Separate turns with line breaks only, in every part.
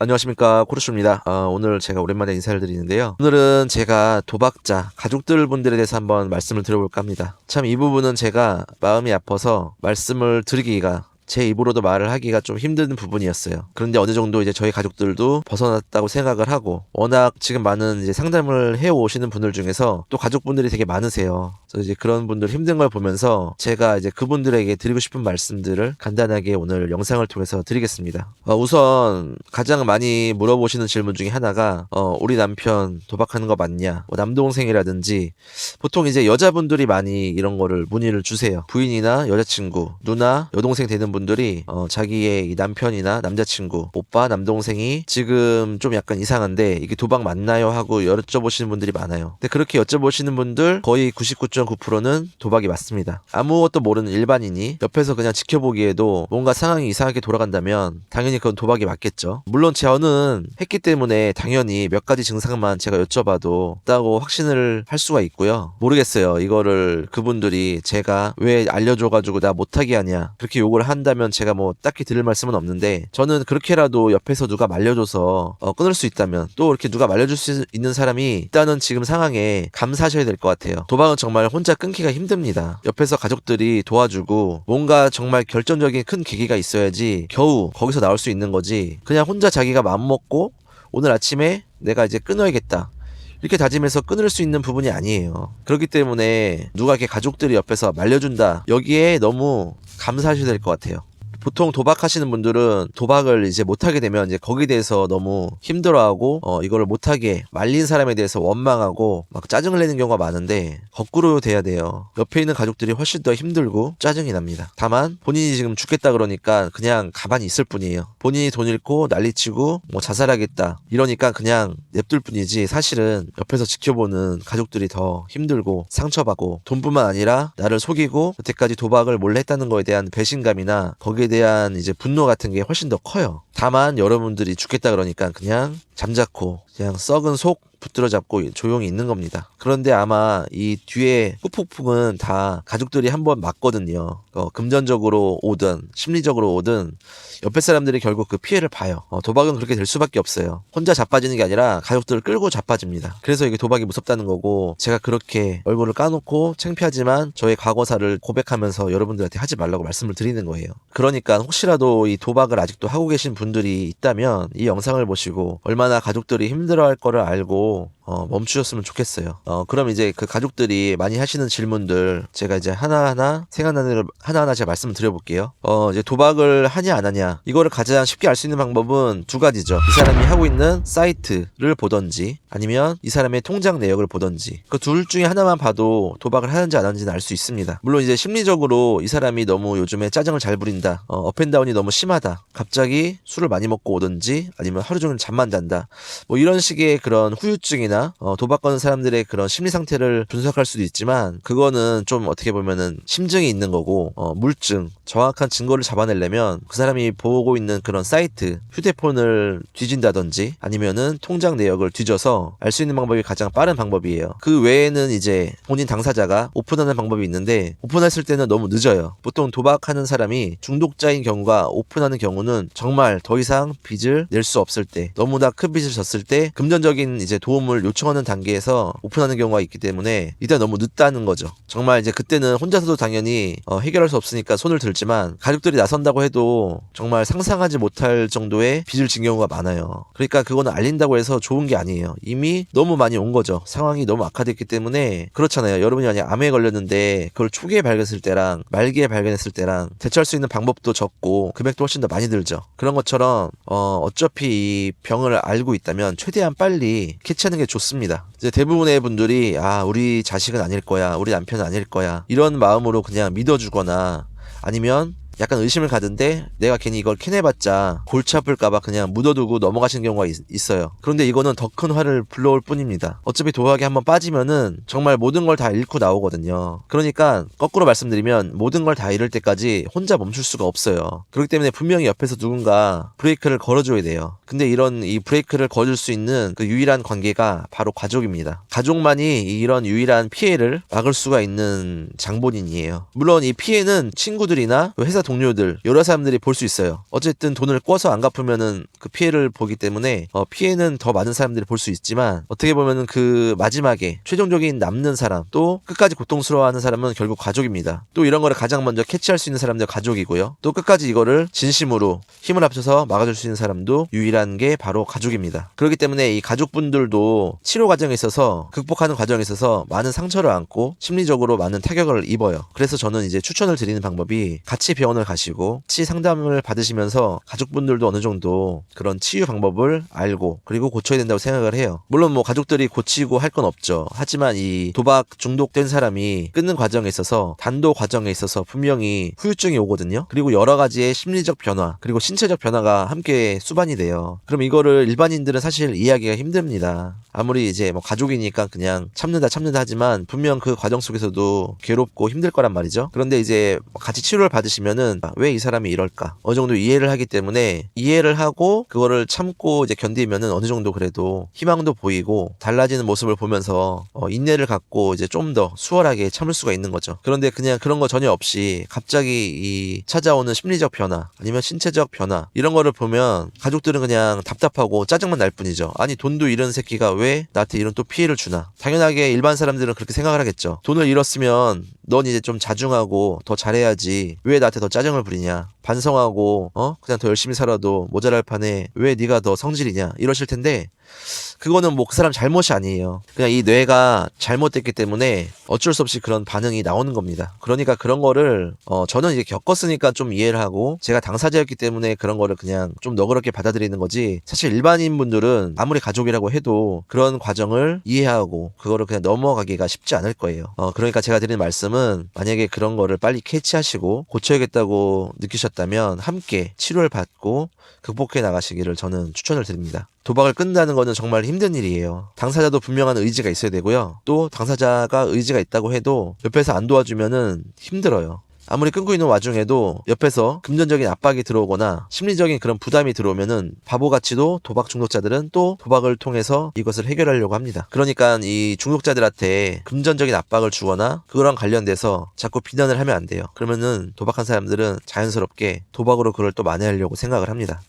안녕하십니까, 코르쇼입니다. 오늘 제가 오랜만에 인사를 드리는데요. 오늘은 제가 도박자 가족들 분들에 대해서 한번 말씀을 드려볼까 합니다. 참 이 부분은 제가 마음이 아파서 말씀을 드리기가, 제 입으로도 말을 하기가 좀 힘든 부분이었어요. 그런데 어느 정도 이제 저희 가족들도 벗어났다고 생각을 하고, 워낙 지금 많은 이제 상담을 해 오시는 분들 중에서 또 가족분들이 되게 많으세요. 그래서 이제 그런 분들 힘든 걸 보면서 제가 이제 그분들에게 드리고 싶은 말씀들을 간단하게 오늘 영상을 통해서 드리겠습니다. 우선 가장 많이 물어보시는 질문 중에 하나가 우리 남편 도박하는 거 맞냐? 남동생이라든지, 보통 이제 여자분들이 많이 이런 거를 문의를 주세요. 부인이나 여자친구, 누나, 여동생 되는 분들이 자기의 이 남편이나 남자친구, 오빠, 남동생이 지금 좀 약간 이상한데 이게 도박 맞나요? 하고 여쭤보시는 분들이 많아요. 근데 그렇게 여쭤보시는 분들 거의 99.9%는 도박이 맞습니다. 아무것도 모르는 일반인이 옆에서 그냥 지켜보기에도 뭔가 상황이 이상하게 돌아간다면 당연히 그건 도박이 맞겠죠. 물론 저는 했기 때문에 당연히 몇 가지 증상만 제가 여쭤봐도 없다고 확신을 할 수가 있고요. 모르겠어요. 이거를 그분들이 제가 왜 알려줘가지고 나 못하게 하냐 그렇게 욕을 한다면 제가 뭐 딱히 드릴 말씀은 없는데, 저는 그렇게라도 옆에서 누가 말려줘서 끊을 수 있다면, 또 이렇게 누가 말려줄 수 있는 사람이 있다는 지금 상황에 감사하셔야 될 것 같아요. 도박은 정말 혼자 끊기가 힘듭니다. 옆에서 가족들이 도와주고 뭔가 정말 결정적인 큰 계기가 있어야지 겨우 거기서 나올 수 있는 거지, 그냥 혼자 자기가 마음먹고 오늘 아침에 내가 이제 끊어야겠다 이렇게 다짐해서 끊을 수 있는 부분이 아니에요. 그렇기 때문에 누가 이렇게 가족들이 옆에서 말려준다, 여기에 너무 감사하셔야 될 것 같아요. 보통 도박하시는 분들은 도박을 이제 못하게 되면 이제 거기에 대해서 너무 힘들어하고 이거를 못하게 말린 사람에 대해서 원망하고 막 짜증을 내는 경우가 많은데, 거꾸로 돼야 돼요. 옆에 있는 가족들이 훨씬 더 힘들고 짜증이 납니다. 다만 본인이 지금 죽겠다 그러니까 그냥 가만히 있을 뿐이에요. 본인이 돈 잃고 난리치고 뭐 자살하겠다 이러니까 그냥 냅둘 뿐이지, 사실은 옆에서 지켜보는 가족들이 더 힘들고 상처받고, 돈뿐만 아니라 나를 속이고 여태까지 도박을 몰래 했다는 거에 대한 배신감이나 거기에 대한 이제 분노 같은 게 훨씬 더 커요. 다만 여러분들이 죽겠다 그러니까 그냥 잠자코 그냥 썩은 속 붙들어 잡고 조용히 있는 겁니다. 그런데 아마 이 뒤에 후폭풍은 다 가족들이 한번 맞거든요. 금전적으로 오든 심리적으로 오든 옆에 사람들이 결국 그 피해를 봐요. 도박은 그렇게 될 수밖에 없어요. 혼자 자빠지는 게 아니라 가족들을 끌고 자빠집니다. 그래서 이게 도박이 무섭다는 거고, 제가 그렇게 얼굴을 까놓고 창피하지만 저의 과거사를 고백하면서 여러분들한테 하지 말라고 말씀을 드리는 거예요. 그러니까 혹시라도 이 도박을 아직도 하고 계신 분들이 있다면 이 영상을 보시고 얼마나 가족들이 힘들어할 거를 알고 멈추셨으면 좋겠어요. 그럼 이제 그 가족들이 많이 하시는 질문들 제가 이제 하나하나 생각나는 대로 하나하나 제가 말씀을 드려볼게요. 이제 도박을 하냐 안 하냐, 이거를 가장 쉽게 알 수 있는 방법은 두 가지죠. 이 사람이 하고 있는 사이트를 보던지, 아니면 이 사람의 통장 내역을 보던지, 그 둘 중에 하나만 봐도 도박을 하는지 안 하는지는 알 수 있습니다. 물론 이제 심리적으로 이 사람이 너무 요즘에 짜증을 잘 부린다, 업앤다운이 너무 심하다, 갑자기 술을 많이 먹고 오든지, 아니면 하루 종일 잠만 잔다, 뭐 이런 식의 그런 후유증이나 도박 거는 사람들의 그런 심리 상태를 분석할 수도 있지만, 그거는 좀 어떻게 보면은 심증이 있는 거고, 물증, 정확한 증거를 잡아내려면 그 사람이 보고 있는 그런 사이트, 휴대폰을 뒤진다든지 아니면은 통장 내역을 뒤져서 알 수 있는 방법이 가장 빠른 방법이에요. 그 외에는 이제 본인 당사자가 오픈하는 방법이 있는데, 오픈했을 때는 너무 늦어요. 보통 도박하는 사람이 중독자인 경우가, 오픈하는 경우는 정말 더 이상 빚을 낼 수 없을 때, 너무나 큰 빚을 졌을 때 금전적인 이제 도움을 요청하는 단계에서 오픈하는 경우가 있기 때문에 일단 너무 늦다는 거죠. 정말 이제 그때는 혼자서도 당연히 해결할 수 없으니까 손을 들지만, 가족들이 나선다고 해도 정말 상상하지 못할 정도의 빚을 진 경우가 많아요. 그러니까 그거는 알린다고 해서 좋은 게 아니에요. 이미 너무 많이 온 거죠. 상황이 너무 악화됐기 때문에. 그렇잖아요. 여러분이 만약 암에 걸렸는데 그걸 초기에 발견했을 때랑 말기에 발견했을 때랑 대처할 수 있는 방법도 적고 금액도 훨씬 더 많이 들죠. 그런 것처럼 어차피 이 병을 알고 있다면 최대한 빨리 캐치하는 게 좋습니다. 이제 대부분의 분들이 우리 자식은 아닐 거야, 우리 남편은 아닐 거야, 이런 마음으로 그냥 믿어주거나, 아니면 약간 의심을 가든데 내가 괜히 이걸 캐내봤자 골치 아플까봐 그냥 묻어두고 넘어가시는 경우가 있어요. 그런데 이거는 더 큰 화를 불러올 뿐입니다. 어차피 도박에 한번 빠지면은 정말 모든 걸 다 잃고 나오거든요. 그러니까 거꾸로 말씀드리면 모든 걸 다 잃을 때까지 혼자 멈출 수가 없어요. 그렇기 때문에 분명히 옆에서 누군가 브레이크를 걸어줘야 돼요. 근데 이 브레이크를 걸어줄 수 있는 그 유일한 관계가 바로 가족입니다. 가족만이 이런 유일한 피해를 막을 수가 있는 장본인이에요. 물론 이 피해는 친구들이나 회사 동료들 여러 사람들이 볼 수 있어요. 어쨌든 돈을 꿔서 안 갚으면은 그 피해를 보기 때문에 피해는 더 많은 사람들이 볼 수 있지만 어떻게 보면은 그 마지막에 최종적인 남는 사람 또 끝까지 고통스러워하는 사람은 결국 가족입니다. 또 이런 거를 가장 먼저 캐치할 수 있는 사람들 가족이고요. 또 끝까지 이거를 진심으로 힘을 합쳐서 막아줄 수 있는 사람도 유일한 게 바로 가족입니다. 그렇기 때문에 이 가족분들도 치료 과정에 있어서 극복하는 과정에 있어서 많은 상처를 안고 심리적으로 많은 타격을 입어요. 그래서 저는 이제 추천을 드리는 방법이 같이 병원을 가시고 같이 상담을 받으시면서 가족분들도 어느 정도 그런 치유 방법을 알고 그리고 고쳐야 된다고 생각을 해요. 물론 뭐 가족들이 고치고 할 건 없죠. 하지만 이 도박 중독된 사람이 끊는 과정에 있어서 단도 과정에 있어서 분명히 후유증이 오거든요. 그리고 여러 가지의 심리적 변화 그리고 신체적 변화가 함께 수반이 돼요. 그럼 이거를 일반인들은 사실 이해하기가 힘듭니다. 아무리 이제 뭐 가족이니까 그냥 참는다 하지만 분명 그 과정 속에서도 괴롭고 힘들 거란 말이죠. 그런데 이제 같이 치료를 받으시면은 왜 이 사람이 이럴까 어느 정도 이해를 하기 때문에 이해를 하고 그거를 참고 이제 견디면은 어느 정도 그래도 희망도 보이고 달라지는 모습을 보면서 인내를 갖고 이제 좀 더 수월하게 참을 수가 있는 거죠. 그런데 그냥 그런 거 전혀 없이 갑자기 이 찾아오는 심리적 변화 아니면 신체적 변화 이런 거를 보면 가족들은 그냥 답답하고 짜증만 날 뿐이죠. 아니 돈도 잃은 새끼가 왜 나한테 이런 또 피해를 주나. 당연하게 일반 사람들은 그렇게 생각을 하겠죠. 돈을 잃었으면 넌 이제 좀 자중하고 더 잘해야지 왜 나한테 더 짜증을 부리냐. 반성하고 그냥 더 열심히 살아도 모자랄 판에 왜 네가 더 성질이냐 이러실 텐데 그거는 뭐 그 사람 잘못이 아니에요. 그냥 이 뇌가 잘못됐기 때문에 어쩔 수 없이 그런 반응이 나오는 겁니다. 그러니까 그런 거를 저는 이제 겪었으니까 좀 이해를 하고 제가 당사자였기 때문에 그런 거를 그냥 좀 너그럽게 받아들이는 거지 사실 일반인 분들은 아무리 가족이라고 해도 그런 과정을 이해하고 그거를 그냥 넘어가기가 쉽지 않을 거예요. 그러니까 제가 드리는 말씀은 만약에 그런 거를 빨리 캐치하시고 고쳐야겠다고 느끼셨다면 함께 치료를 받고 극복해 나가시기를 저는 추천을 드립니다. 도박을 끊는다는 거는 정말 힘든 일이에요. 당사자도 분명한 의지가 있어야 되고요. 또 당사자가 의지가 있다고 해도 옆에서 안 도와주면은 힘들어요. 아무리 끊고 있는 와중에도 옆에서 금전적인 압박이 들어오거나 심리적인 그런 부담이 들어오면은 바보같이도 도박 중독자들은 또 도박을 통해서 이것을 해결하려고 합니다. 그러니까 이 중독자들한테 금전적인 압박을 주거나 그거랑 관련돼서 자꾸 비난을 하면 안 돼요. 그러면은 도박한 사람들은 자연스럽게 도박으로 그걸 또 만회하려고 생각을 합니다.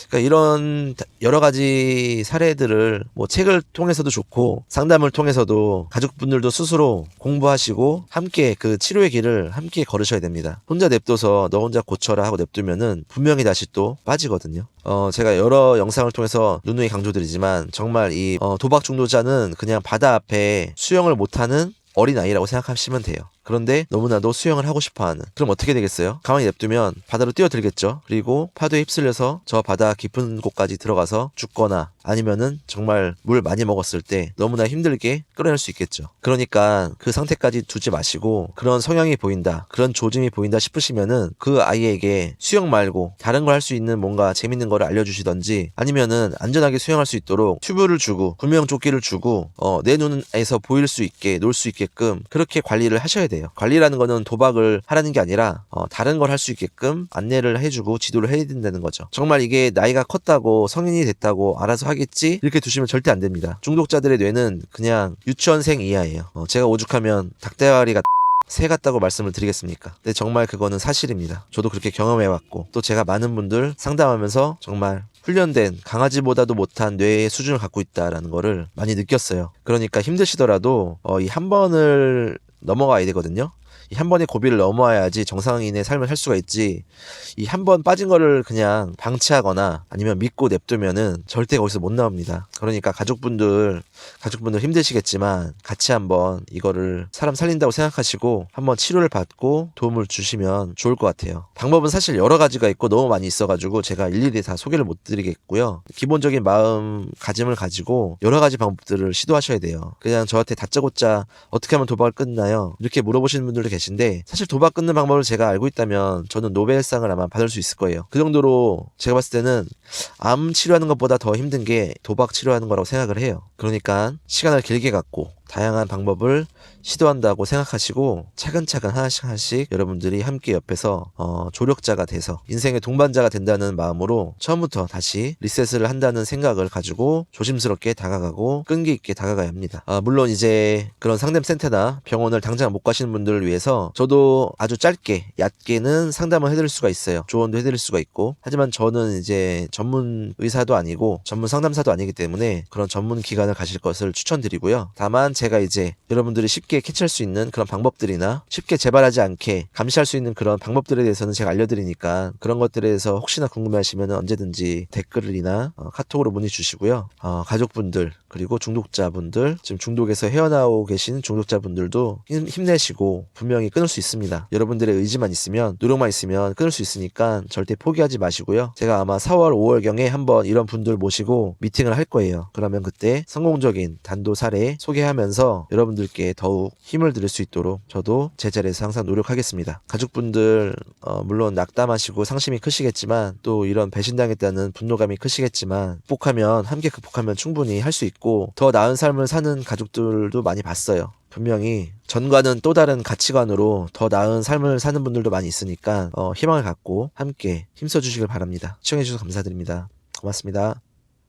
그러니까 이런 여러 가지 사례들을 뭐 책을 통해서도 좋고 상담을 통해서도 가족분들도 스스로 공부하시고 함께 그 치료의 길을 함께 걸으셔야 됩니다. 혼자 냅둬서 너 혼자 고쳐라 하고 냅두면은 분명히 다시 또 빠지거든요. 제가 여러 영상을 통해서 누누이 강조드리지만 정말 이 도박 중독자는 그냥 바다 앞에 수영을 못하는 어린아이라고 생각하시면 돼요. 그런데 너무나도 수영을 하고 싶어하는. 그럼 어떻게 되겠어요? 가만히 냅두면 바다로 뛰어들겠죠. 그리고 파도에 휩쓸려서 저 바다 깊은 곳까지 들어가서 죽거나 아니면은 정말 물 많이 먹었을 때 너무나 힘들게 끌어낼 수 있겠죠. 그러니까 그 상태까지 두지 마시고 그런 성향이 보인다, 그런 조짐이 보인다 싶으시면은 그 아이에게 수영 말고 다른 걸 할 수 있는 뭔가 재밌는 거를 알려주시던지 아니면은 안전하게 수영할 수 있도록 튜브를 주고 구명조끼를 주고 내 눈에서 보일 수 있게 놀 수 있게끔 그렇게 관리를 하셔야 돼요. 관리라는 거는 도박을 하라는 게 아니라 다른 걸 할 수 있게끔 안내를 해주고 지도를 해야 된다는 거죠. 정말 이게 나이가 컸다고 성인이 됐다고 알아서 하겠지 이렇게 두시면 절대 안 됩니다. 중독자들의 뇌는 그냥 유치원생 이하예요. 제가 오죽하면 닭대가리가 새 같다고 말씀을 드리겠습니까? 근데 정말 그거는 사실입니다. 저도 그렇게 경험해왔고 또 제가 많은 분들 상담하면서 정말 훈련된 강아지보다도 못한 뇌의 수준을 갖고 있다라는 거를 많이 느꼈어요. 그러니까 힘드시더라도 이 한 번을 넘어가야 되거든요. 이 한 번의 고비를 넘어야지 정상인의 삶을 살 수가 있지 이 한 번 빠진 거를 그냥 방치하거나 아니면 믿고 냅두면은 절대 거기서 못 나옵니다. 그러니까 가족분들 힘드시겠지만 같이 한번 이거를 사람 살린다고 생각하시고 한번 치료를 받고 도움을 주시면 좋을 것 같아요. 방법은 사실 여러 가지가 있고 너무 많이 있어가지고 제가 일일이 다 소개를 못 드리겠고요. 기본적인 마음가짐을 가지고 여러 가지 방법들을 시도하셔야 돼요. 그냥 저한테 다짜고짜 어떻게 하면 도박을 끊나요? 이렇게 물어보시는 분들도 계신데 사실 도박 끊는 방법을 제가 알고 있다면 저는 노벨상을 아마 받을 수 있을 거예요. 그 정도로 제가 봤을 때는 암 치료하는 것보다 더 힘든 게 도박 치료하는 거라고 생각을 해요. 그러니까 시간을 길게 갖고 다양한 방법을 시도한다고 생각하시고 차근차근 하나씩 여러분들이 함께 옆에서 조력자가 돼서 인생의 동반자가 된다는 마음으로 처음부터 다시 리셋을 한다는 생각을 가지고 조심스럽게 다가가고 끈기 있게 다가가야 합니다. 물론 이제 그런 상담센터나 병원을 당장 못 가시는 분들을 위해서 저도 아주 짧게 얕게는 상담을 해드릴 수가 있어요. 조언도 해드릴 수가 있고. 하지만 저는 이제 전문 의사도 아니고 전문 상담사도 아니기 때문에 그런 전문 기관을 가실 것을 추천드리고요. 다만 제가 이제 여러분들이 쉽게 캐치할 수 있는 그런 방법들이나 쉽게 재발하지 않게 감시할 수 있는 그런 방법들에 대해서는 제가 알려드리니까 그런 것들에 대해서 혹시나 궁금해하시면 언제든지 댓글이나 카톡으로 문의 주시고요. 가족분들 그리고 중독자분들, 지금 중독에서 헤어나오고 계신 중독자분들도 힘내시고 분명히 끊을 수 있습니다. 여러분들의 의지만 있으면, 노력만 있으면 끊을 수 있으니까 절대 포기하지 마시고요. 제가 아마 4월 5월경에 한번 이런 분들 모시고 미팅을 할 거예요. 그러면 그때 성공적인 단도 사례 소개하면서 여러분들께 더욱 힘을 드릴 수 있도록 저도 제 자리에서 항상 노력하겠습니다. 가족분들 물론 낙담하시고 상심이 크시겠지만, 또 이런 배신당했다는 분노감이 크시겠지만, 함께 극복하면 충분히 할 수 있고 더 나은 삶을 사는 가족들도 많이 봤어요. 분명히 전과는 또 다른 가치관으로 더 나은 삶을 사는 분들도 많이 있으니까 희망을 갖고 함께 힘써 주시길 바랍니다. 시청해 주셔서 감사드립니다. 고맙습니다.